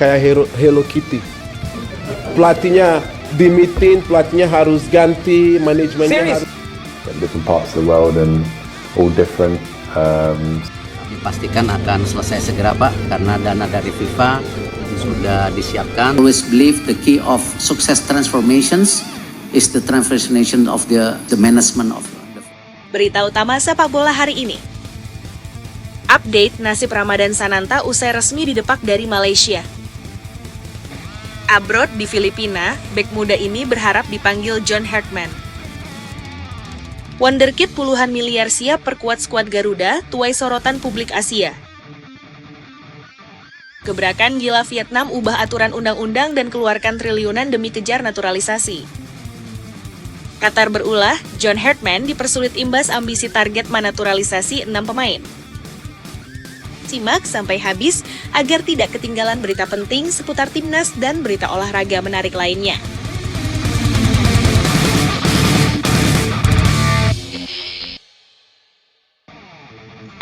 kayak Hello Kitty. Pelatihnya dimitin, pelatihnya harus ganti, manajemennya harus. Different parts of the world and all different. Dipastikan akan selesai segera Pak, karena dana dari FIFA sudah disiapkan. Always believe the key of success transformations is the transformation of the management of the... Berita utama sepak bola hari ini. Update nasib Ramadan Sananta usai resmi didepak dari Malaysia. Abroad di Filipina, bek muda ini berharap dipanggil John Hartman. Wonderkid puluhan miliar siap perkuat skuad Garuda, tuai sorotan publik Asia. Gebrakan gila Vietnam ubah aturan undang-undang dan keluarkan triliunan demi kejar naturalisasi. Qatar berulah, John Hartman dipersulit imbas ambisi target menaturalisasi 6 pemain. Simak sampai habis agar tidak ketinggalan berita penting seputar timnas dan berita olahraga menarik lainnya.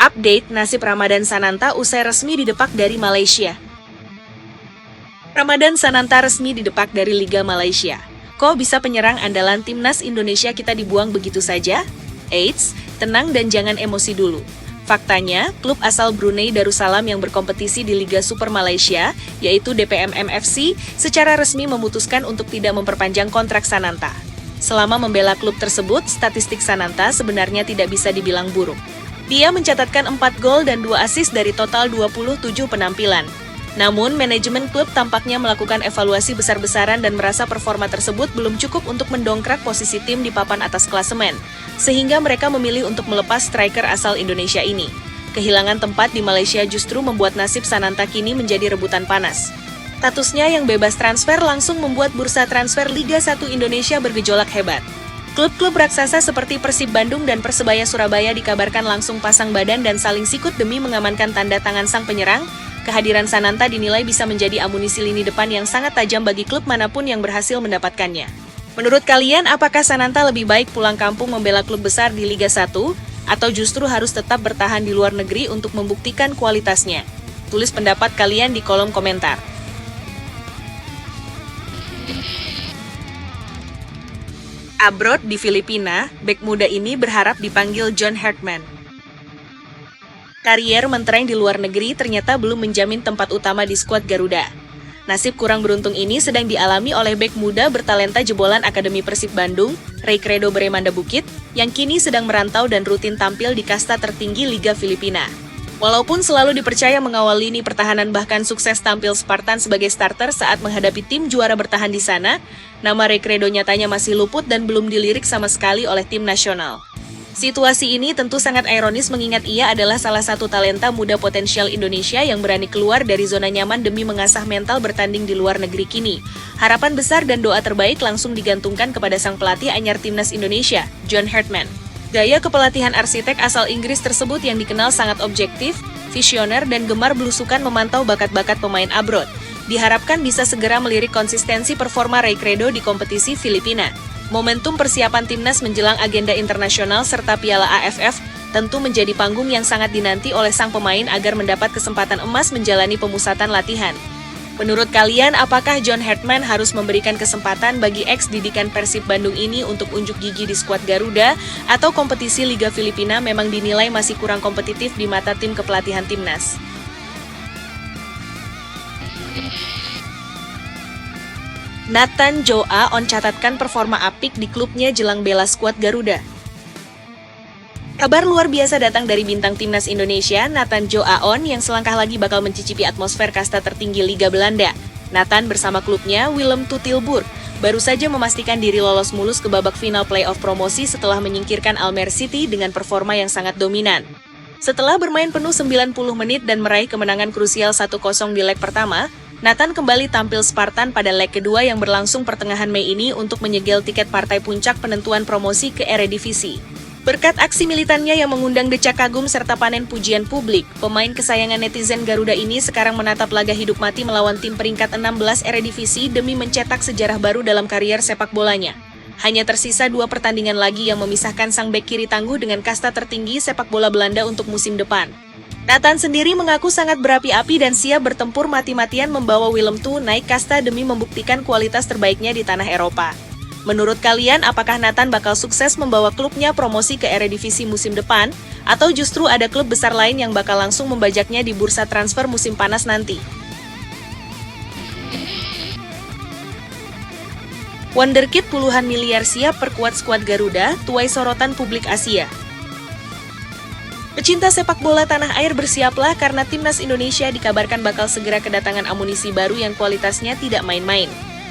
Update nasib Ramadan Sananta usai resmi didepak dari Malaysia. Ramadan Sananta resmi didepak dari Liga Malaysia. Kok bisa penyerang andalan timnas Indonesia kita dibuang begitu saja? Eits, tenang dan jangan emosi dulu. Faktanya, klub asal Brunei Darussalam yang berkompetisi di Liga Super Malaysia, yaitu DPMM FC, secara resmi memutuskan untuk tidak memperpanjang kontrak Sananta. Selama membela klub tersebut, statistik Sananta sebenarnya tidak bisa dibilang buruk. Dia mencatatkan 4 gol dan 2 assist dari total 27 penampilan. Namun, manajemen klub tampaknya melakukan evaluasi besar-besaran dan merasa performa tersebut belum cukup untuk mendongkrak posisi tim di papan atas klasemen, sehingga mereka memilih untuk melepas striker asal Indonesia ini. Kehilangan tempat di Malaysia justru membuat nasib Sananta kini menjadi rebutan panas. Statusnya yang bebas transfer langsung membuat bursa transfer Liga 1 Indonesia bergejolak hebat. Klub-klub raksasa seperti Persib Bandung dan Persebaya Surabaya dikabarkan langsung pasang badan dan saling sikut demi mengamankan tanda tangan sang penyerang. Kehadiran Sananta dinilai bisa menjadi amunisi lini depan yang sangat tajam bagi klub manapun yang berhasil mendapatkannya. Menurut kalian, apakah Sananta lebih baik pulang kampung membela klub besar di Liga 1, atau justru harus tetap bertahan di luar negeri untuk membuktikan kualitasnya? Tulis pendapat kalian di kolom komentar. Abroad di Filipina, bek muda ini berharap dipanggil John Hartman. Karier mentereng di luar negeri ternyata belum menjamin tempat utama di skuad Garuda. Nasib kurang beruntung ini sedang dialami oleh bek muda bertalenta jebolan Akademi Persib Bandung, Reykredo Bremanda Bukit, yang kini sedang merantau dan rutin tampil di kasta tertinggi Liga Filipina. Walaupun selalu dipercaya mengawal lini pertahanan bahkan sukses tampil Spartan sebagai starter saat menghadapi tim juara bertahan di sana, nama Reykredo nyatanya masih luput dan belum dilirik sama sekali oleh tim nasional. Situasi ini tentu sangat ironis mengingat ia adalah salah satu talenta muda potensial Indonesia yang berani keluar dari zona nyaman demi mengasah mental bertanding di luar negeri kini. Harapan besar dan doa terbaik langsung digantungkan kepada sang pelatih anyar timnas Indonesia, John Hartman. Gaya kepelatihan arsitek asal Inggris tersebut yang dikenal sangat objektif, visioner, dan gemar belusukan memantau bakat-bakat pemain abroad. Diharapkan bisa segera melirik konsistensi performa Reykredo di kompetisi Filipina. Momentum persiapan timnas menjelang agenda internasional serta Piala AFF tentu menjadi panggung yang sangat dinanti oleh sang pemain agar mendapat kesempatan emas menjalani pemusatan latihan. Menurut kalian, apakah John Hartman harus memberikan kesempatan bagi ex-didikan Persib Bandung ini untuk unjuk gigi di skuad Garuda, atau kompetisi Liga Filipina memang dinilai masih kurang kompetitif di mata tim kepelatihan timnas? Nathan Jo Aon catatkan performa apik di klubnya jelang bela skuad Garuda. Kabar luar biasa datang dari bintang timnas Indonesia, Nathan Jo Aon, yang selangkah lagi bakal mencicipi atmosfer kasta tertinggi Liga Belanda. Nathan bersama klubnya, Willem II Tilburg, baru saja memastikan diri lolos mulus ke babak final playoff promosi setelah menyingkirkan Almere City dengan performa yang sangat dominan. Setelah bermain penuh 90 menit dan meraih kemenangan krusial 1-0 di leg pertama, Nathan kembali tampil Spartan pada leg kedua yang berlangsung pertengahan Mei ini untuk menyegel tiket partai puncak penentuan promosi ke Eredivisie. Berkat aksi militannya yang mengundang decak kagum serta panen pujian publik, pemain kesayangan netizen Garuda ini sekarang menatap laga hidup mati melawan tim peringkat 16 Eredivisie demi mencetak sejarah baru dalam karier sepak bolanya. Hanya tersisa 2 pertandingan lagi yang memisahkan sang bek kiri tangguh dengan kasta tertinggi sepak bola Belanda untuk musim depan. Nathan sendiri mengaku sangat berapi-api dan siap bertempur mati-matian membawa Willem II naik kasta demi membuktikan kualitas terbaiknya di tanah Eropa. Menurut kalian, apakah Nathan bakal sukses membawa klubnya promosi ke Eredivisie musim depan, atau justru ada klub besar lain yang bakal langsung membajaknya di bursa transfer musim panas nanti? Wonderkid puluhan miliar siap perkuat skuad Garuda, tuai sorotan publik Asia. Pecinta sepak bola tanah air bersiaplah karena timnas Indonesia dikabarkan bakal segera kedatangan amunisi baru yang kualitasnya tidak main-main.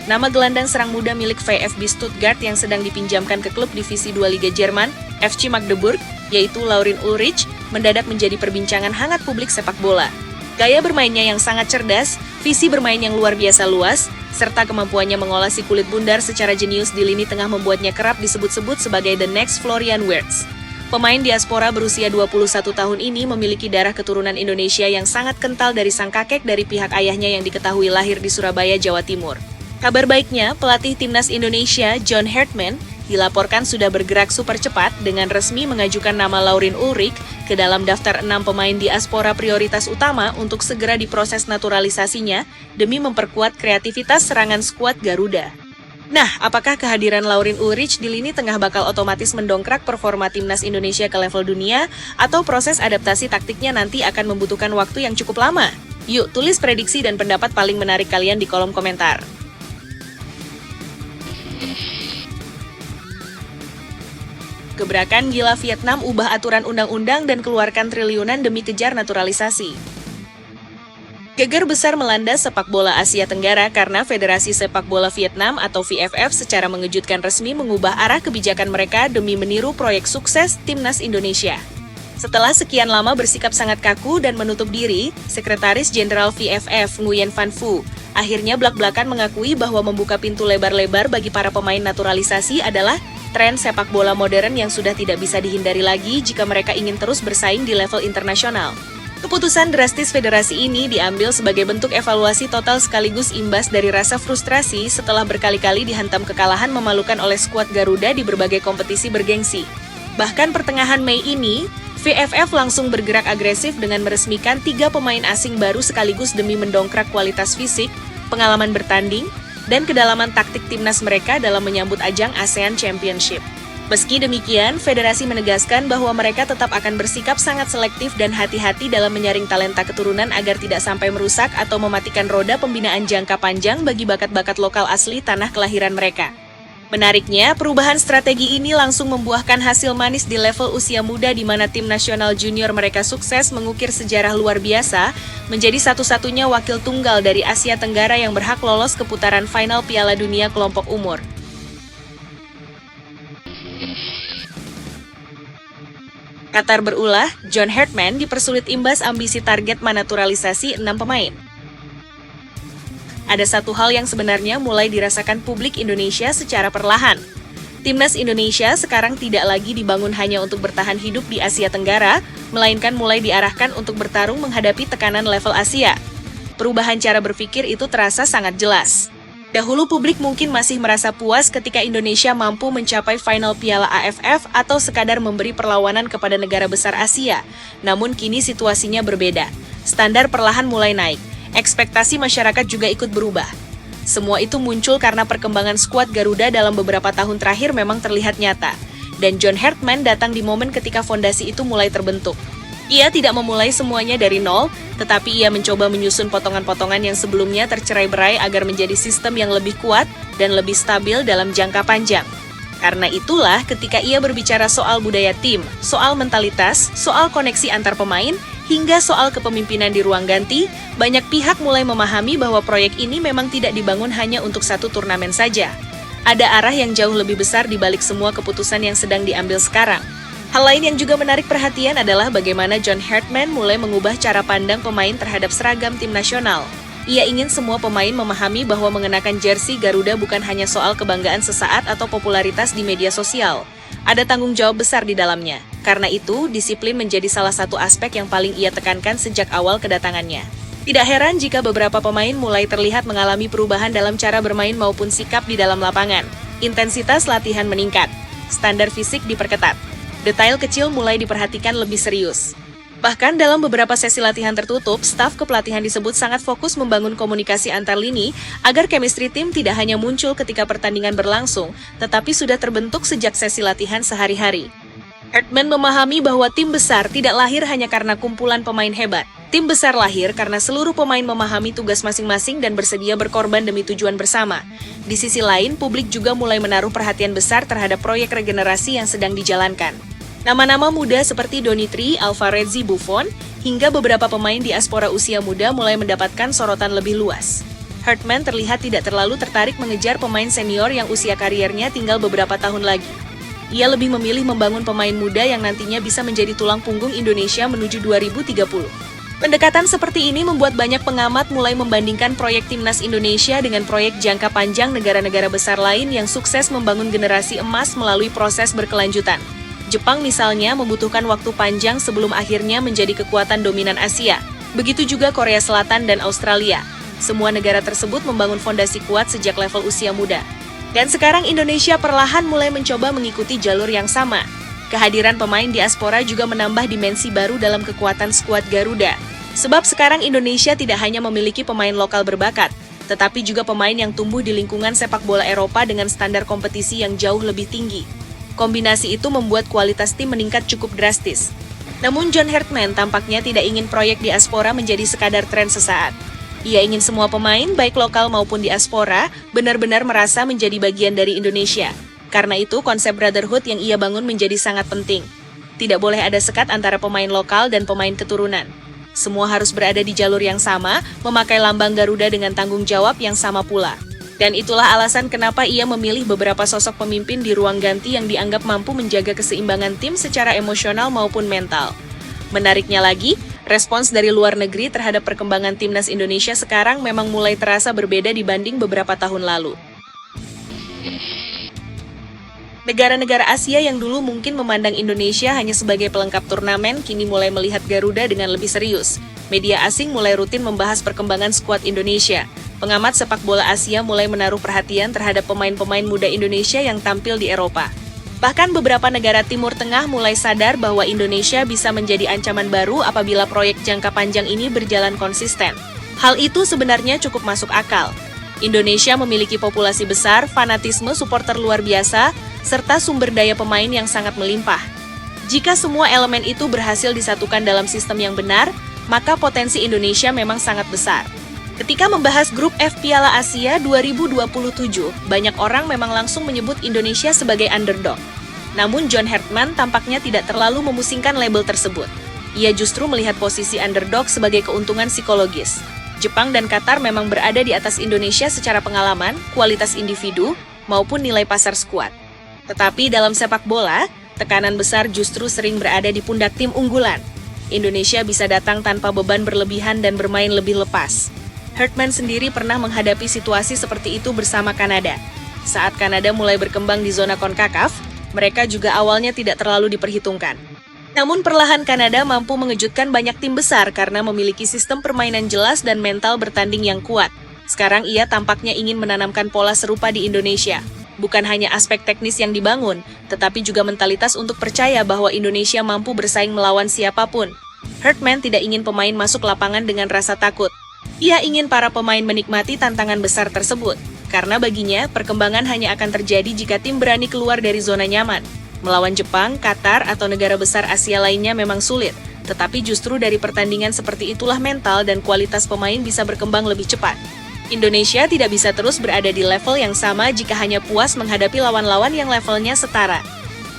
Nama gelandang serang muda milik VfB Stuttgart yang sedang dipinjamkan ke klub divisi 2 Liga Jerman, FC Magdeburg, yaitu Laurin Ulrich, mendadak menjadi perbincangan hangat publik sepak bola. Gaya bermainnya yang sangat cerdas, visi bermain yang luar biasa luas, serta kemampuannya mengolah si kulit bundar secara jenius di lini tengah membuatnya kerap disebut-sebut sebagai the next Florian Wirtz. Pemain diaspora berusia 21 tahun ini memiliki darah keturunan Indonesia yang sangat kental dari sang kakek dari pihak ayahnya yang diketahui lahir di Surabaya, Jawa Timur. Kabar baiknya, pelatih timnas Indonesia, John Hartman, dilaporkan sudah bergerak super cepat dengan resmi mengajukan nama Laurin Ulrich ke dalam daftar 6 pemain diaspora prioritas utama untuk segera diproses naturalisasinya demi memperkuat kreativitas serangan skuad Garuda. Nah, apakah kehadiran Laurin Ulrich di lini tengah bakal otomatis mendongkrak performa timnas Indonesia ke level dunia, atau proses adaptasi taktiknya nanti akan membutuhkan waktu yang cukup lama? Yuk, tulis prediksi dan pendapat paling menarik kalian di kolom komentar. Gebrakan gila Vietnam ubah aturan undang-undang dan keluarkan triliunan demi kejar naturalisasi. Geger besar melanda sepak bola Asia Tenggara karena Federasi Sepak Bola Vietnam atau VFF secara mengejutkan resmi mengubah arah kebijakan mereka demi meniru proyek sukses timnas Indonesia. Setelah sekian lama bersikap sangat kaku dan menutup diri, Sekretaris Jenderal VFF Nguyen Van Phu akhirnya blak-blakan mengakui bahwa membuka pintu lebar-lebar bagi para pemain naturalisasi adalah tren sepak bola modern yang sudah tidak bisa dihindari lagi jika mereka ingin terus bersaing di level internasional. Keputusan drastis federasi ini diambil sebagai bentuk evaluasi total sekaligus imbas dari rasa frustrasi setelah berkali-kali dihantam kekalahan memalukan oleh skuad Garuda di berbagai kompetisi bergengsi. Bahkan pertengahan Mei ini, VFF langsung bergerak agresif dengan meresmikan 3 pemain asing baru sekaligus demi mendongkrak kualitas fisik, pengalaman bertanding, dan kedalaman taktik timnas mereka dalam menyambut ajang ASEAN Championship. Meski demikian, federasi menegaskan bahwa mereka tetap akan bersikap sangat selektif dan hati-hati dalam menyaring talenta keturunan agar tidak sampai merusak atau mematikan roda pembinaan jangka panjang bagi bakat-bakat lokal asli tanah kelahiran mereka. Menariknya, perubahan strategi ini langsung membuahkan hasil manis di level usia muda di mana tim nasional junior mereka sukses mengukir sejarah luar biasa, menjadi satu-satunya wakil tunggal dari Asia Tenggara yang berhak lolos ke putaran final Piala Dunia kelompok umur. Qatar berulah, John Hartman dipersulit imbas ambisi target menaturalisasi 6 pemain. Ada satu hal yang sebenarnya mulai dirasakan publik Indonesia secara perlahan. Timnas Indonesia sekarang tidak lagi dibangun hanya untuk bertahan hidup di Asia Tenggara, melainkan mulai diarahkan untuk bertarung menghadapi tekanan level Asia. Perubahan cara berpikir itu terasa sangat jelas. Dahulu publik mungkin masih merasa puas ketika Indonesia mampu mencapai final Piala AFF atau sekadar memberi perlawanan kepada negara besar Asia. Namun kini situasinya berbeda. Standar perlahan mulai naik. Ekspektasi masyarakat juga ikut berubah. Semua itu muncul karena perkembangan skuad Garuda dalam beberapa tahun terakhir memang terlihat nyata. Dan John Hartman datang di momen ketika fondasi itu mulai terbentuk. Ia tidak memulai semuanya dari nol, tetapi ia mencoba menyusun potongan-potongan yang sebelumnya tercerai-berai agar menjadi sistem yang lebih kuat dan lebih stabil dalam jangka panjang. Karena itulah ketika ia berbicara soal budaya tim, soal mentalitas, soal koneksi antar pemain, hingga soal kepemimpinan di ruang ganti, banyak pihak mulai memahami bahwa proyek ini memang tidak dibangun hanya untuk satu turnamen saja. Ada arah yang jauh lebih besar di balik semua keputusan yang sedang diambil sekarang. Hal lain yang juga menarik perhatian adalah bagaimana John Hartman mulai mengubah cara pandang pemain terhadap seragam tim nasional. Ia ingin semua pemain memahami bahwa mengenakan jersey Garuda bukan hanya soal kebanggaan sesaat atau popularitas di media sosial. Ada tanggung jawab besar di dalamnya. Karena itu, disiplin menjadi salah satu aspek yang paling ia tekankan sejak awal kedatangannya. Tidak heran jika beberapa pemain mulai terlihat mengalami perubahan dalam cara bermain maupun sikap di dalam lapangan. Intensitas latihan meningkat, standar fisik diperketat. Detail kecil mulai diperhatikan lebih serius. Bahkan dalam beberapa sesi latihan tertutup, staf kepelatihan disebut sangat fokus membangun komunikasi antar lini agar chemistry tim tidak hanya muncul ketika pertandingan berlangsung, tetapi sudah terbentuk sejak sesi latihan sehari-hari. Hartman memahami bahwa tim besar tidak lahir hanya karena kumpulan pemain hebat. Tim besar lahir karena seluruh pemain memahami tugas masing-masing dan bersedia berkorban demi tujuan bersama. Di sisi lain, publik juga mulai menaruh perhatian besar terhadap proyek regenerasi yang sedang dijalankan. Nama-nama muda seperti Donitri, Alvarezzi, Buffon, hingga beberapa pemain diaspora usia muda mulai mendapatkan sorotan lebih luas. Hartman terlihat tidak terlalu tertarik mengejar pemain senior yang usia kariernya tinggal beberapa tahun lagi. Ia lebih memilih membangun pemain muda yang nantinya bisa menjadi tulang punggung Indonesia menuju 2030. Pendekatan seperti ini membuat banyak pengamat mulai membandingkan proyek Timnas Indonesia dengan proyek jangka panjang negara-negara besar lain yang sukses membangun generasi emas melalui proses berkelanjutan. Jepang misalnya membutuhkan waktu panjang sebelum akhirnya menjadi kekuatan dominan Asia. Begitu juga Korea Selatan dan Australia. Semua negara tersebut membangun fondasi kuat sejak level usia muda. Dan sekarang Indonesia perlahan mulai mencoba mengikuti jalur yang sama. Kehadiran pemain diaspora juga menambah dimensi baru dalam kekuatan skuad Garuda. Sebab sekarang Indonesia tidak hanya memiliki pemain lokal berbakat, tetapi juga pemain yang tumbuh di lingkungan sepak bola Eropa dengan standar kompetisi yang jauh lebih tinggi. Kombinasi itu membuat kualitas tim meningkat cukup drastis. Namun John Hartman tampaknya tidak ingin proyek diaspora menjadi sekadar tren sesaat. Ia ingin semua pemain, baik lokal maupun diaspora, benar-benar merasa menjadi bagian dari Indonesia. Karena itu, konsep brotherhood yang ia bangun menjadi sangat penting. Tidak boleh ada sekat antara pemain lokal dan pemain keturunan. Semua harus berada di jalur yang sama, memakai lambang Garuda dengan tanggung jawab yang sama pula. Dan itulah alasan kenapa ia memilih beberapa sosok pemimpin di ruang ganti yang dianggap mampu menjaga keseimbangan tim secara emosional maupun mental. Menariknya lagi, respons dari luar negeri terhadap perkembangan Timnas Indonesia sekarang memang mulai terasa berbeda dibanding beberapa tahun lalu. Negara-negara Asia yang dulu mungkin memandang Indonesia hanya sebagai pelengkap turnamen, kini mulai melihat Garuda dengan lebih serius. Media asing mulai rutin membahas perkembangan skuad Indonesia. Pengamat sepak bola Asia mulai menaruh perhatian terhadap pemain-pemain muda Indonesia yang tampil di Eropa. Bahkan beberapa negara Timur Tengah mulai sadar bahwa Indonesia bisa menjadi ancaman baru apabila proyek jangka panjang ini berjalan konsisten. Hal itu sebenarnya cukup masuk akal. Indonesia memiliki populasi besar, fanatisme supporter luar biasa, serta sumber daya pemain yang sangat melimpah. Jika semua elemen itu berhasil disatukan dalam sistem yang benar, maka potensi Indonesia memang sangat besar. Ketika membahas grup F Piala Asia 2027, banyak orang memang langsung menyebut Indonesia sebagai underdog. Namun John Hartman tampaknya tidak terlalu memusingkan label tersebut. Ia justru melihat posisi underdog sebagai keuntungan psikologis. Jepang dan Qatar memang berada di atas Indonesia secara pengalaman, kualitas individu, maupun nilai pasar skuad. Tetapi dalam sepak bola, tekanan besar justru sering berada di pundak tim unggulan. Indonesia bisa datang tanpa beban berlebihan dan bermain lebih lepas. Hartman sendiri pernah menghadapi situasi seperti itu bersama Kanada. Saat Kanada mulai berkembang di zona CONCACAF, mereka juga awalnya tidak terlalu diperhitungkan. Namun perlahan Kanada mampu mengejutkan banyak tim besar karena memiliki sistem permainan jelas dan mental bertanding yang kuat. Sekarang ia tampaknya ingin menanamkan pola serupa di Indonesia. Bukan hanya aspek teknis yang dibangun, tetapi juga mentalitas untuk percaya bahwa Indonesia mampu bersaing melawan siapapun. Hartman tidak ingin pemain masuk lapangan dengan rasa takut. Ia ingin para pemain menikmati tantangan besar tersebut, karena baginya perkembangan hanya akan terjadi jika tim berani keluar dari zona nyaman. Melawan Jepang, Qatar, atau negara besar Asia lainnya memang sulit, tetapi justru dari pertandingan seperti itulah mental dan kualitas pemain bisa berkembang lebih cepat. Indonesia tidak bisa terus berada di level yang sama jika hanya puas menghadapi lawan-lawan yang levelnya setara.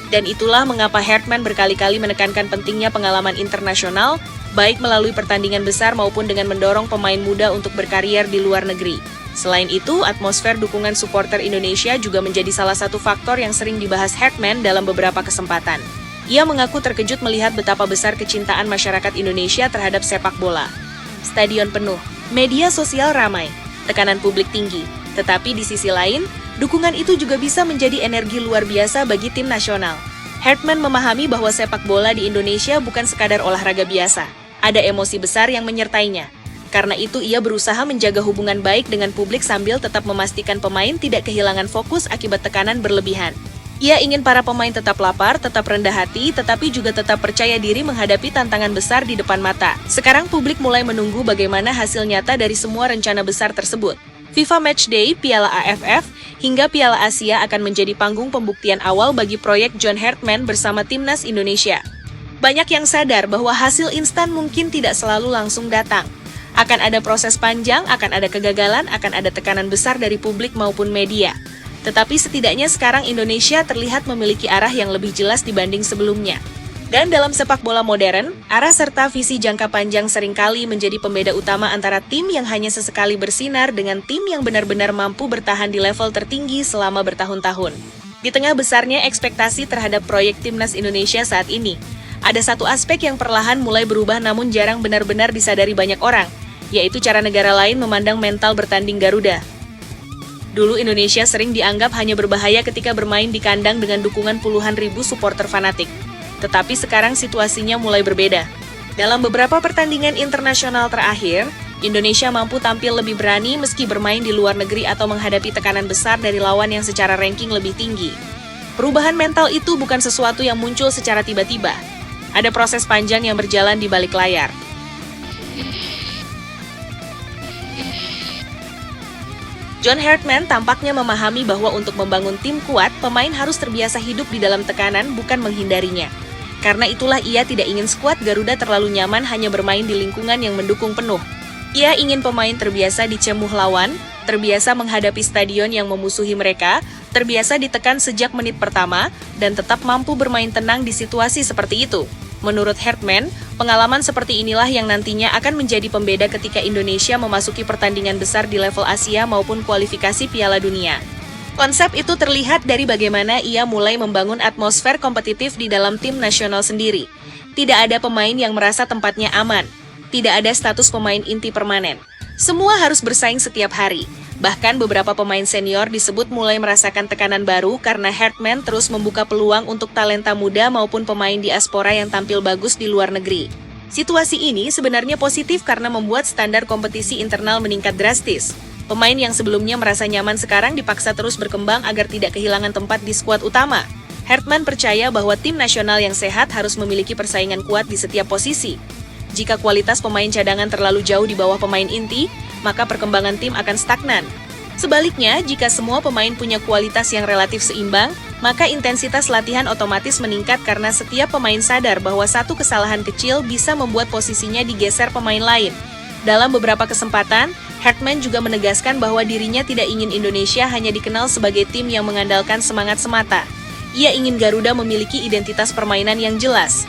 Dan itulah mengapa Hartman berkali-kali menekankan pentingnya pengalaman internasional, baik melalui pertandingan besar maupun dengan mendorong pemain muda untuk berkarier di luar negeri. Selain itu, atmosfer dukungan supporter Indonesia juga menjadi salah satu faktor yang sering dibahas Hartman dalam beberapa kesempatan. Ia mengaku terkejut melihat betapa besar kecintaan masyarakat Indonesia terhadap sepak bola. Stadion penuh, media sosial ramai, tekanan publik tinggi. Tetapi di sisi lain, dukungan itu juga bisa menjadi energi luar biasa bagi tim nasional. Hartman memahami bahwa sepak bola di Indonesia bukan sekadar olahraga biasa. Ada emosi besar yang menyertainya. Karena itu ia berusaha menjaga hubungan baik dengan publik sambil tetap memastikan pemain tidak kehilangan fokus akibat tekanan berlebihan. Ia ingin para pemain tetap lapar, tetap rendah hati, tetapi juga tetap percaya diri menghadapi tantangan besar di depan mata. Sekarang publik mulai menunggu bagaimana hasil nyata dari semua rencana besar tersebut. FIFA Matchday, Piala AFF, hingga Piala Asia akan menjadi panggung pembuktian awal bagi proyek John Hartman bersama Timnas Indonesia. Banyak yang sadar bahwa hasil instan mungkin tidak selalu langsung datang. Akan ada proses panjang, akan ada kegagalan, akan ada tekanan besar dari publik maupun media. Tetapi setidaknya sekarang Indonesia terlihat memiliki arah yang lebih jelas dibanding sebelumnya. Dan dalam sepak bola modern, arah serta visi jangka panjang seringkali menjadi pembeda utama antara tim yang hanya sesekali bersinar dengan tim yang benar-benar mampu bertahan di level tertinggi selama bertahun-tahun. Di tengah besarnya ekspektasi terhadap proyek Timnas Indonesia saat ini, ada satu aspek yang perlahan mulai berubah namun jarang benar-benar disadari banyak orang, yaitu cara negara lain memandang mental bertanding Garuda. Dulu Indonesia sering dianggap hanya berbahaya ketika bermain di kandang dengan dukungan puluhan ribu supporter fanatik. Tetapi sekarang situasinya mulai berbeda. Dalam beberapa pertandingan internasional terakhir, Indonesia mampu tampil lebih berani meski bermain di luar negeri atau menghadapi tekanan besar dari lawan yang secara ranking lebih tinggi. Perubahan mental itu bukan sesuatu yang muncul secara tiba-tiba. Ada proses panjang yang berjalan di balik layar. John Hartman tampaknya memahami bahwa untuk membangun tim kuat, pemain harus terbiasa hidup di dalam tekanan, bukan menghindarinya. Karena itulah ia tidak ingin skuad Garuda terlalu nyaman hanya bermain di lingkungan yang mendukung penuh. Ia ingin pemain terbiasa dicemuh lawan, terbiasa menghadapi stadion yang memusuhi mereka, terbiasa ditekan sejak menit pertama, dan tetap mampu bermain tenang di situasi seperti itu. Menurut Hartman, pengalaman seperti inilah yang nantinya akan menjadi pembeda ketika Indonesia memasuki pertandingan besar di level Asia maupun kualifikasi Piala Dunia. Konsep itu terlihat dari bagaimana ia mulai membangun atmosfer kompetitif di dalam tim nasional sendiri. Tidak ada pemain yang merasa tempatnya aman. Tidak ada status pemain inti permanen. Semua harus bersaing setiap hari. Bahkan beberapa pemain senior disebut mulai merasakan tekanan baru karena Hartman terus membuka peluang untuk talenta muda maupun pemain diaspora yang tampil bagus di luar negeri. Situasi ini sebenarnya positif karena membuat standar kompetisi internal meningkat drastis. Pemain yang sebelumnya merasa nyaman sekarang dipaksa terus berkembang agar tidak kehilangan tempat di skuad utama. Hartman percaya bahwa tim nasional yang sehat harus memiliki persaingan kuat di setiap posisi. Jika kualitas pemain cadangan terlalu jauh di bawah pemain inti, maka perkembangan tim akan stagnan. Sebaliknya, jika semua pemain punya kualitas yang relatif seimbang, maka intensitas latihan otomatis meningkat karena setiap pemain sadar bahwa satu kesalahan kecil bisa membuat posisinya digeser pemain lain. Dalam beberapa kesempatan, Hartman juga menegaskan bahwa dirinya tidak ingin Indonesia hanya dikenal sebagai tim yang mengandalkan semangat semata. Ia ingin Garuda memiliki identitas permainan yang jelas.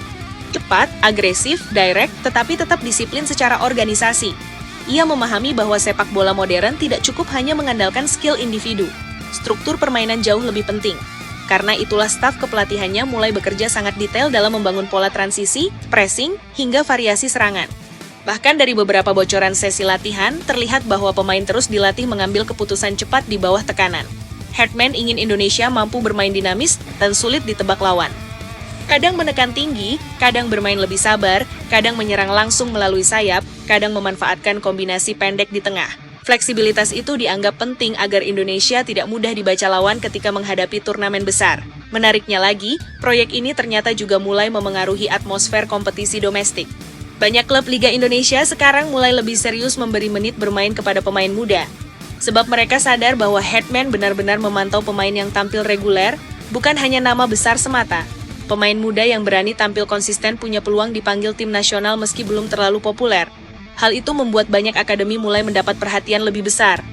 Cepat, agresif, direct, tetapi tetap disiplin secara organisasi. Ia memahami bahwa sepak bola modern tidak cukup hanya mengandalkan skill individu. Struktur permainan jauh lebih penting. Karena itulah staf kepelatihannya mulai bekerja sangat detail dalam membangun pola transisi, pressing, hingga variasi serangan. Bahkan dari beberapa bocoran sesi latihan, terlihat bahwa pemain terus dilatih mengambil keputusan cepat di bawah tekanan. Hartman ingin Indonesia mampu bermain dinamis dan sulit ditebak lawan. Kadang menekan tinggi, kadang bermain lebih sabar, kadang menyerang langsung melalui sayap, kadang memanfaatkan kombinasi pendek di tengah. Fleksibilitas itu dianggap penting agar Indonesia tidak mudah dibaca lawan ketika menghadapi turnamen besar. Menariknya lagi, proyek ini ternyata juga mulai memengaruhi atmosfer kompetisi domestik. Banyak klub Liga Indonesia sekarang mulai lebih serius memberi menit bermain kepada pemain muda. Sebab mereka sadar bahwa Hartman benar-benar memantau pemain yang tampil reguler, bukan hanya nama besar semata. Pemain muda yang berani tampil konsisten punya peluang dipanggil tim nasional meski belum terlalu populer. Hal itu membuat banyak akademi mulai mendapat perhatian lebih besar.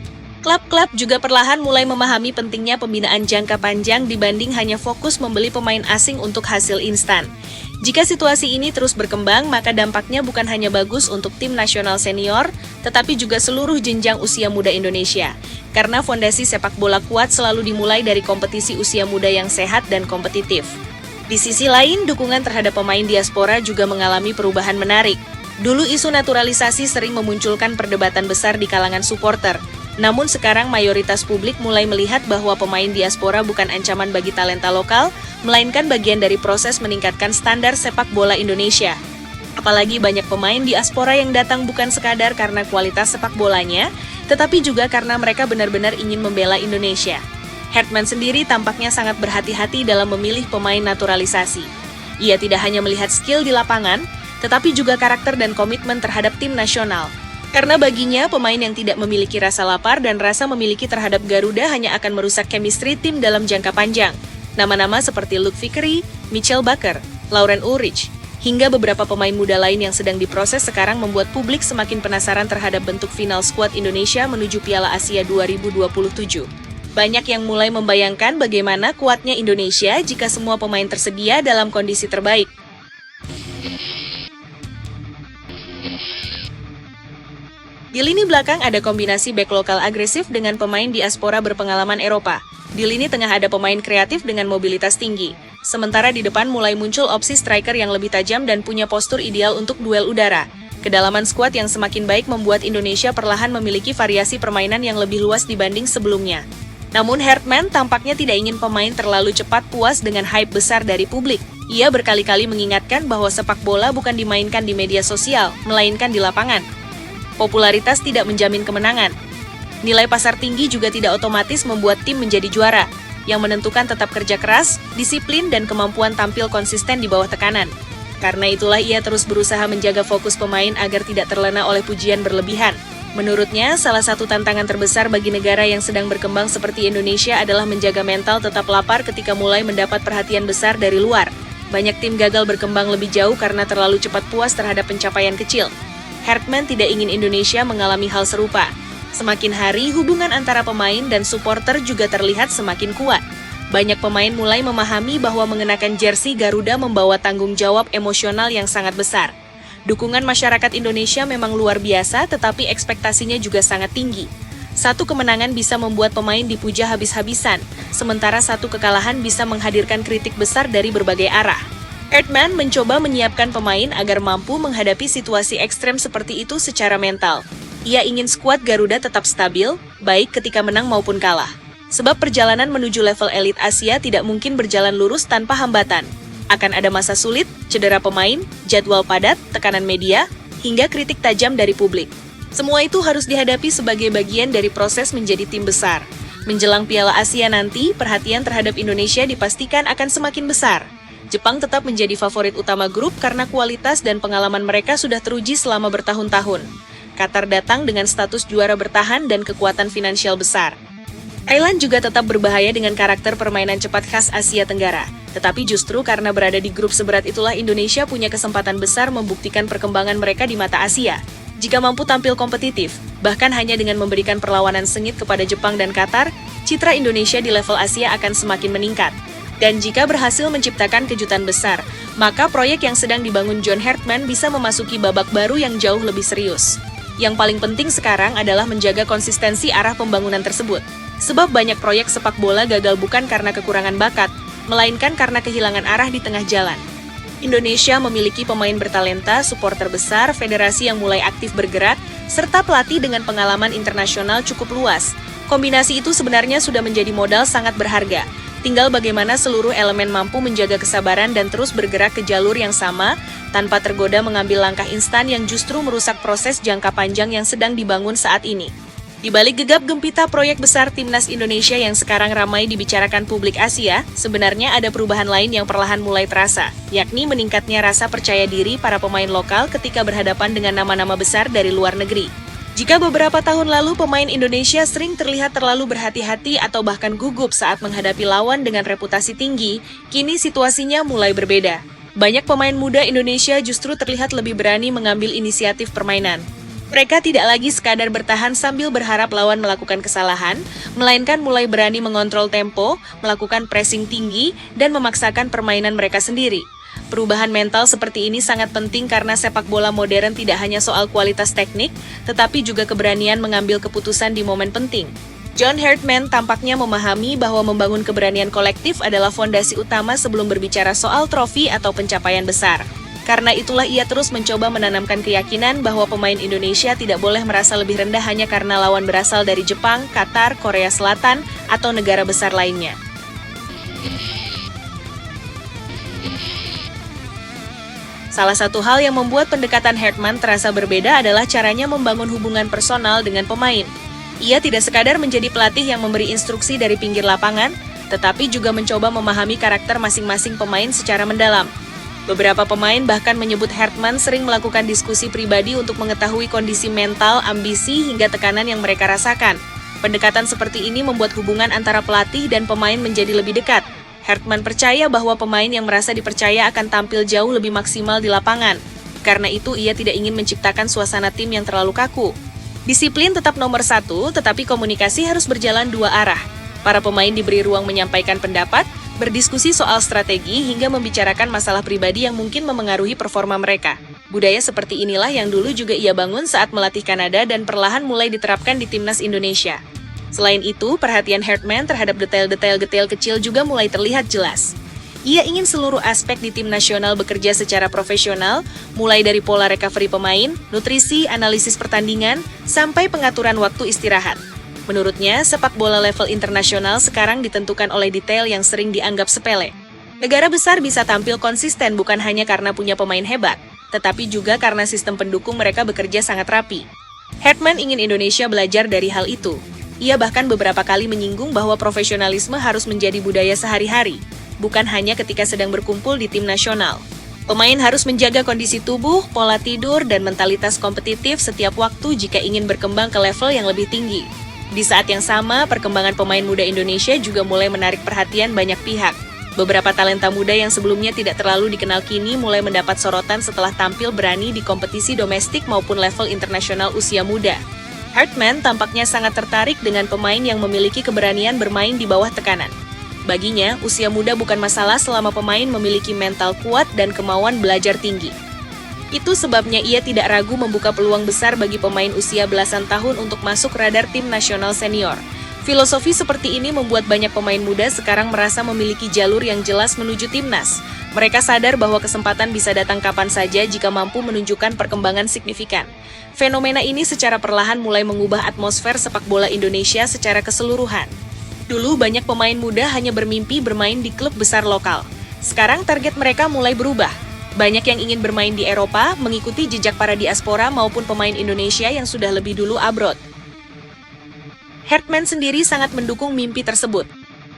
Klub-klub juga perlahan mulai memahami pentingnya pembinaan jangka panjang dibanding hanya fokus membeli pemain asing untuk hasil instan. Jika situasi ini terus berkembang, maka dampaknya bukan hanya bagus untuk tim nasional senior, tetapi juga seluruh jenjang usia muda Indonesia. Karena fondasi sepak bola kuat selalu dimulai dari kompetisi usia muda yang sehat dan kompetitif. Di sisi lain, dukungan terhadap pemain diaspora juga mengalami perubahan menarik. Dulu isu naturalisasi sering memunculkan perdebatan besar di kalangan supporter. Namun sekarang mayoritas publik mulai melihat bahwa pemain diaspora bukan ancaman bagi talenta lokal, melainkan bagian dari proses meningkatkan standar sepak bola Indonesia. Apalagi banyak pemain diaspora yang datang bukan sekadar karena kualitas sepak bolanya, tetapi juga karena mereka benar-benar ingin membela Indonesia. Herdman sendiri tampaknya sangat berhati-hati dalam memilih pemain naturalisasi. Ia tidak hanya melihat skill di lapangan, tetapi juga karakter dan komitmen terhadap tim nasional. Karena baginya, pemain yang tidak memiliki rasa lapar dan rasa memiliki terhadap Garuda hanya akan merusak chemistry tim dalam jangka panjang. Nama-nama seperti Luke Vickery, Mitchell Baker, Lauren Ulrich, hingga beberapa pemain muda lain yang sedang diproses sekarang membuat publik semakin penasaran terhadap bentuk final skuad Indonesia menuju Piala Asia 2027. Banyak yang mulai membayangkan bagaimana kuatnya Indonesia jika semua pemain tersedia dalam kondisi terbaik. Di lini belakang ada kombinasi bek lokal agresif dengan pemain diaspora berpengalaman Eropa. Di lini tengah ada pemain kreatif dengan mobilitas tinggi. Sementara di depan mulai muncul opsi striker yang lebih tajam dan punya postur ideal untuk duel udara. Kedalaman skuad yang semakin baik membuat Indonesia perlahan memiliki variasi permainan yang lebih luas dibanding sebelumnya. Namun Herdman tampaknya tidak ingin pemain terlalu cepat puas dengan hype besar dari publik. Ia berkali-kali mengingatkan bahwa sepak bola bukan dimainkan di media sosial, melainkan di lapangan. Popularitas tidak menjamin kemenangan. Nilai pasar tinggi juga tidak otomatis membuat tim menjadi juara. Yang menentukan tetap kerja keras, disiplin, dan kemampuan tampil konsisten di bawah tekanan. Karena itulah ia terus berusaha menjaga fokus pemain agar tidak terlena oleh pujian berlebihan. Menurutnya, salah satu tantangan terbesar bagi negara yang sedang berkembang seperti Indonesia adalah menjaga mental tetap lapar ketika mulai mendapat perhatian besar dari luar. Banyak tim gagal berkembang lebih jauh karena terlalu cepat puas terhadap pencapaian kecil. Herdman tidak ingin Indonesia mengalami hal serupa. Semakin hari, hubungan antara pemain dan supporter juga terlihat semakin kuat. Banyak pemain mulai memahami bahwa mengenakan jersey Garuda membawa tanggung jawab emosional yang sangat besar. Dukungan masyarakat Indonesia memang luar biasa, tetapi ekspektasinya juga sangat tinggi. Satu kemenangan bisa membuat pemain dipuja habis-habisan, sementara satu kekalahan bisa menghadirkan kritik besar dari berbagai arah. Herdman mencoba menyiapkan pemain agar mampu menghadapi situasi ekstrem seperti itu secara mental. Ia ingin skuad Garuda tetap stabil, baik ketika menang maupun kalah. Sebab perjalanan menuju level elit Asia tidak mungkin berjalan lurus tanpa hambatan. Akan ada masa sulit, cedera pemain, jadwal padat, tekanan media, hingga kritik tajam dari publik. Semua itu harus dihadapi sebagai bagian dari proses menjadi tim besar. Menjelang Piala Asia nanti, perhatian terhadap Indonesia dipastikan akan semakin besar. Jepang tetap menjadi favorit utama grup karena kualitas dan pengalaman mereka sudah teruji selama bertahun-tahun. Qatar datang dengan status juara bertahan dan kekuatan finansial besar. Thailand juga tetap berbahaya dengan karakter permainan cepat khas Asia Tenggara. Tetapi justru karena berada di grup seberat itulah Indonesia punya kesempatan besar membuktikan perkembangan mereka di mata Asia. Jika mampu tampil kompetitif, bahkan hanya dengan memberikan perlawanan sengit kepada Jepang dan Qatar, citra Indonesia di level Asia akan semakin meningkat. Dan jika berhasil menciptakan kejutan besar, maka proyek yang sedang dibangun John Herdman bisa memasuki babak baru yang jauh lebih serius. Yang paling penting sekarang adalah menjaga konsistensi arah pembangunan tersebut. Sebab banyak proyek sepak bola gagal bukan karena kekurangan bakat, melainkan karena kehilangan arah di tengah jalan. Indonesia memiliki pemain bertalenta, supporter besar, federasi yang mulai aktif bergerak, serta pelatih dengan pengalaman internasional cukup luas. Kombinasi itu sebenarnya sudah menjadi modal sangat berharga. Tinggal bagaimana seluruh elemen mampu menjaga kesabaran dan terus bergerak ke jalur yang sama, tanpa tergoda mengambil langkah instan yang justru merusak proses jangka panjang yang sedang dibangun saat ini. Di balik gegap gempita proyek besar Timnas Indonesia yang sekarang ramai dibicarakan publik Asia, sebenarnya ada perubahan lain yang perlahan mulai terasa, yakni meningkatnya rasa percaya diri para pemain lokal ketika berhadapan dengan nama-nama besar dari luar negeri. Jika beberapa tahun lalu pemain Indonesia sering terlihat terlalu berhati-hati atau bahkan gugup saat menghadapi lawan dengan reputasi tinggi, kini situasinya mulai berbeda. Banyak pemain muda Indonesia justru terlihat lebih berani mengambil inisiatif permainan. Mereka tidak lagi sekadar bertahan sambil berharap lawan melakukan kesalahan, melainkan mulai berani mengontrol tempo, melakukan pressing tinggi, dan memaksakan permainan mereka sendiri. Perubahan mental seperti ini sangat penting karena sepak bola modern tidak hanya soal kualitas teknik, tetapi juga keberanian mengambil keputusan di momen penting. John Herdman tampaknya memahami bahwa membangun keberanian kolektif adalah fondasi utama sebelum berbicara soal trofi atau pencapaian besar. Karena itulah ia terus mencoba menanamkan keyakinan bahwa pemain Indonesia tidak boleh merasa lebih rendah hanya karena lawan berasal dari Jepang, Qatar, Korea Selatan, atau negara besar lainnya. Salah satu hal yang membuat pendekatan Herdman terasa berbeda adalah caranya membangun hubungan personal dengan pemain. Ia tidak sekadar menjadi pelatih yang memberi instruksi dari pinggir lapangan, tetapi juga mencoba memahami karakter masing-masing pemain secara mendalam. Beberapa pemain bahkan menyebut Hartman sering melakukan diskusi pribadi untuk mengetahui kondisi mental, ambisi, hingga tekanan yang mereka rasakan. Pendekatan seperti ini membuat hubungan antara pelatih dan pemain menjadi lebih dekat. Hartman percaya bahwa pemain yang merasa dipercaya akan tampil jauh lebih maksimal di lapangan. Karena itu, ia tidak ingin menciptakan suasana tim yang terlalu kaku. Disiplin tetap nomor satu, tetapi komunikasi harus berjalan dua arah. Para pemain diberi ruang menyampaikan pendapat, berdiskusi soal strategi, hingga membicarakan masalah pribadi yang mungkin memengaruhi performa mereka. Budaya seperti inilah yang dulu juga ia bangun saat melatih Kanada dan perlahan mulai diterapkan di timnas Indonesia. Selain itu, perhatian Hartman terhadap detail-detail kecil juga mulai terlihat jelas. Ia ingin seluruh aspek di tim nasional bekerja secara profesional, mulai dari pola recovery pemain, nutrisi, analisis pertandingan, sampai pengaturan waktu istirahat. Menurutnya, sepak bola level internasional sekarang ditentukan oleh detail yang sering dianggap sepele. Negara besar bisa tampil konsisten bukan hanya karena punya pemain hebat, tetapi juga karena sistem pendukung mereka bekerja sangat rapi. Hartman ingin Indonesia belajar dari hal itu. Ia bahkan beberapa kali menyinggung bahwa profesionalisme harus menjadi budaya sehari-hari, bukan hanya ketika sedang berkumpul di tim nasional. Pemain harus menjaga kondisi tubuh, pola tidur, dan mentalitas kompetitif setiap waktu jika ingin berkembang ke level yang lebih tinggi. Di saat yang sama, perkembangan pemain muda Indonesia juga mulai menarik perhatian banyak pihak. Beberapa talenta muda yang sebelumnya tidak terlalu dikenal kini mulai mendapat sorotan setelah tampil berani di kompetisi domestik maupun level internasional usia muda. Hartman tampaknya sangat tertarik dengan pemain yang memiliki keberanian bermain di bawah tekanan. Baginya, usia muda bukan masalah selama pemain memiliki mental kuat dan kemauan belajar tinggi. Itu sebabnya ia tidak ragu membuka peluang besar bagi pemain usia belasan tahun untuk masuk radar tim nasional senior. Filosofi seperti ini membuat banyak pemain muda sekarang merasa memiliki jalur yang jelas menuju timnas. Mereka sadar bahwa kesempatan bisa datang kapan saja jika mampu menunjukkan perkembangan signifikan. Fenomena ini secara perlahan mulai mengubah atmosfer sepak bola Indonesia secara keseluruhan. Dulu banyak pemain muda hanya bermimpi bermain di klub besar lokal. Sekarang target mereka mulai berubah. Banyak yang ingin bermain di Eropa, mengikuti jejak para diaspora maupun pemain Indonesia yang sudah lebih dulu abroad. Hartman sendiri sangat mendukung mimpi tersebut.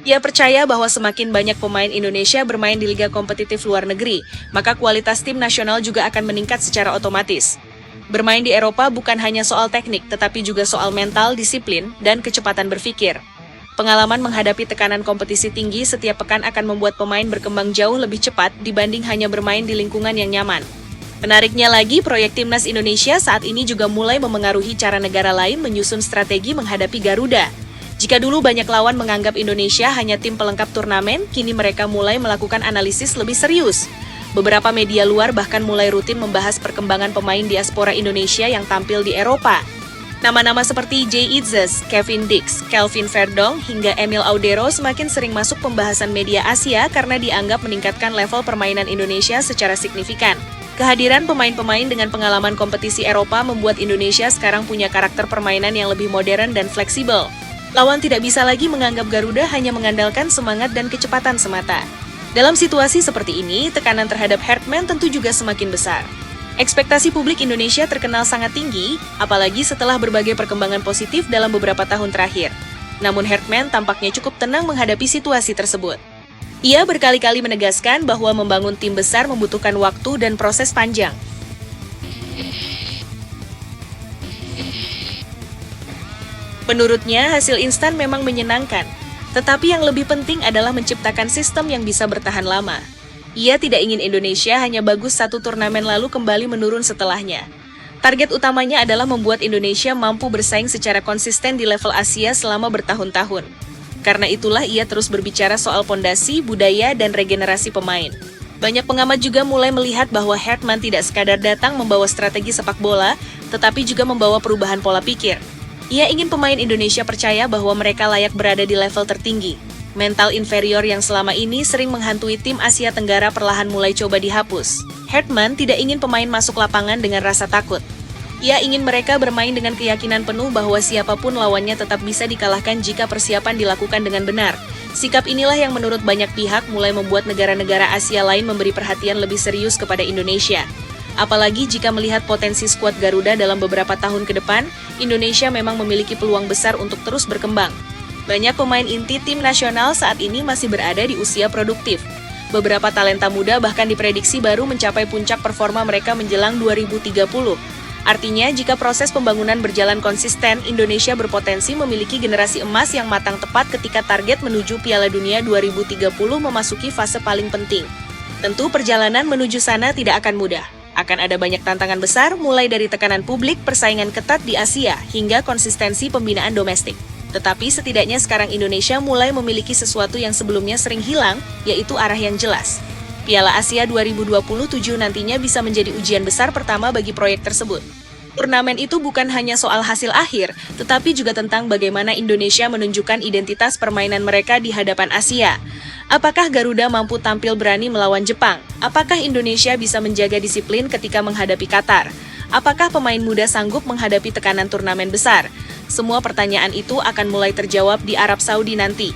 Ia percaya bahwa semakin banyak pemain Indonesia bermain di liga kompetitif luar negeri, maka kualitas tim nasional juga akan meningkat secara otomatis. Bermain di Eropa bukan hanya soal teknik, tetapi juga soal mental, disiplin, dan kecepatan berpikir. Pengalaman menghadapi tekanan kompetisi tinggi setiap pekan akan membuat pemain berkembang jauh lebih cepat dibanding hanya bermain di lingkungan yang nyaman. Menariknya lagi, proyek Timnas Indonesia saat ini juga mulai memengaruhi cara negara lain menyusun strategi menghadapi Garuda. Jika dulu banyak lawan menganggap Indonesia hanya tim pelengkap turnamen, kini mereka mulai melakukan analisis lebih serius. Beberapa media luar bahkan mulai rutin membahas perkembangan pemain diaspora Indonesia yang tampil di Eropa. Nama-nama seperti Jay Itzes, Kevin Dix, Kelvin Verdong, hingga Emil Audero semakin sering masuk pembahasan media Asia karena dianggap meningkatkan level permainan Indonesia secara signifikan. Kehadiran pemain-pemain dengan pengalaman kompetisi Eropa membuat Indonesia sekarang punya karakter permainan yang lebih modern dan fleksibel. Lawan tidak bisa lagi menganggap Garuda hanya mengandalkan semangat dan kecepatan semata. Dalam situasi seperti ini, tekanan terhadap Hartman tentu juga semakin besar. Ekspektasi publik Indonesia terkenal sangat tinggi, apalagi setelah berbagai perkembangan positif dalam beberapa tahun terakhir. Namun Hartman tampaknya cukup tenang menghadapi situasi tersebut. Ia berkali-kali menegaskan bahwa membangun tim besar membutuhkan waktu dan proses panjang. Menurutnya, hasil instan memang menyenangkan. Tetapi yang lebih penting adalah menciptakan sistem yang bisa bertahan lama. Ia tidak ingin Indonesia hanya bagus satu turnamen lalu kembali menurun setelahnya. Target utamanya adalah membuat Indonesia mampu bersaing secara konsisten di level Asia selama bertahun-tahun. Karena itulah ia terus berbicara soal pondasi, budaya, dan regenerasi pemain. Banyak pengamat juga mulai melihat bahwa Hartman tidak sekadar datang membawa strategi sepak bola, tetapi juga membawa perubahan pola pikir. Ia ingin pemain Indonesia percaya bahwa mereka layak berada di level tertinggi. Mental inferior yang selama ini sering menghantui tim Asia Tenggara perlahan mulai coba dihapus. Hartman tidak ingin pemain masuk lapangan dengan rasa takut. Ia ingin mereka bermain dengan keyakinan penuh bahwa siapapun lawannya tetap bisa dikalahkan jika persiapan dilakukan dengan benar. Sikap inilah yang menurut banyak pihak mulai membuat negara-negara Asia lain memberi perhatian lebih serius kepada Indonesia. Apalagi jika melihat potensi skuad Garuda dalam beberapa tahun ke depan, Indonesia memang memiliki peluang besar untuk terus berkembang. Banyak pemain inti tim nasional saat ini masih berada di usia produktif. Beberapa talenta muda bahkan diprediksi baru mencapai puncak performa mereka menjelang 2030. Artinya, jika proses pembangunan berjalan konsisten, Indonesia berpotensi memiliki generasi emas yang matang tepat ketika target menuju Piala Dunia 2030 memasuki fase paling penting. Tentu perjalanan menuju sana tidak akan mudah. Akan ada banyak tantangan besar, mulai dari tekanan publik, persaingan ketat di Asia, hingga konsistensi pembinaan domestik. Tetapi setidaknya sekarang Indonesia mulai memiliki sesuatu yang sebelumnya sering hilang, yaitu arah yang jelas. Piala Asia 2027 nantinya bisa menjadi ujian besar pertama bagi proyek tersebut. Turnamen itu bukan hanya soal hasil akhir, tetapi juga tentang bagaimana Indonesia menunjukkan identitas permainan mereka di hadapan Asia. Apakah Garuda mampu tampil berani melawan Jepang? Apakah Indonesia bisa menjaga disiplin ketika menghadapi Qatar? Apakah pemain muda sanggup menghadapi tekanan turnamen besar? Semua pertanyaan itu akan mulai terjawab di Arab Saudi nanti.